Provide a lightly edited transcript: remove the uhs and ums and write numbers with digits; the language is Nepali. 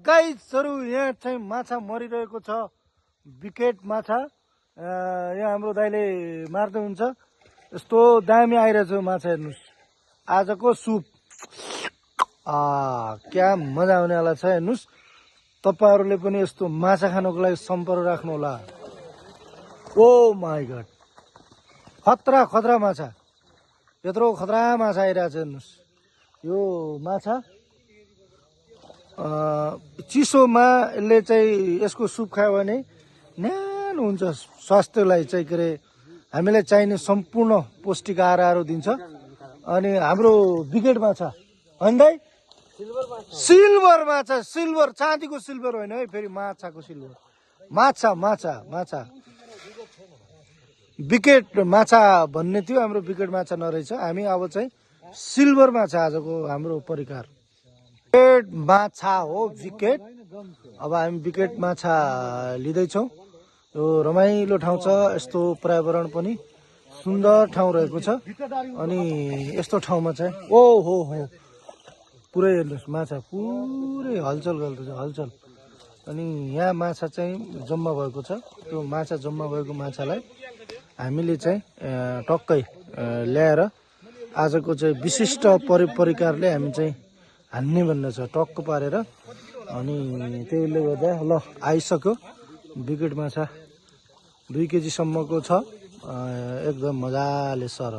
गाइसहरु यहाँ चाहिँ माछा मरिरहेको छ बिकेट माछा यहाँ हाम्रो दाइले मार्दै हुन्छ यस्तो दामी आइरहेछ माछा हेर्नुस् आजको सुप क्या मजा आउनेवाला छ हेर्नुस् तपाईहरुले पनि यस्तो माछा खानको लागि सम्पर्क राख्नु होला ओ माय गॉड खतरा खतरा माछा यत्रो खतरा माछा आइरहेछ हेर्नुस् यो माछा चिसोमा यसले चाहिँ यसको सुप खायो भने न्यानो हुन्छ स्वास्थ्यलाई चाहिँ के अरे हामीलाई चाहिने सम्पूर्ण पौष्टिक आहारहरू दिन्छ अनि हाम्रो बिकेट माछा हैन दाइ सिल्भर माछा सिल्भर चाँदीको सिल्भर होइन है फेरि माछाको सिल्भर माछा माछा माछा बिकेट माछा भन्ने थियो हाम्रो बिकेट माछा नरहेछ हामी अब चाहिँ सिल्भर माछा आजको हाम्रो परिकार बिकेट माछा हो बिकेट अब हामी बिकेट माछा लिँदैछौँ यो रमाइलो ठाउँ छ यस्तो पर्यावरण पनि सुन्दर ठाउँ रहेको छ अनि यस्तो ठाउँमा चाहिँ ओ हो पुरै हेर्नुहोस् माछा पुरै हलचल गर्दैछ हलचल अनि यहाँ माछा चाहिँ जम्मा भएको छ त्यो माछा जम्मा भएको माछालाई हामीले चाहिँ टक्कै ल्याएर आजको चाहिँ विशिष्ट परिकारले हामी चाहिँ हान्ने भन्ने छ टक्क पारेर अनि त्यसले गर्दा ल आइसक्यो बिकेट माछा 2 केजी सम्मको छ एकदम मजाले सर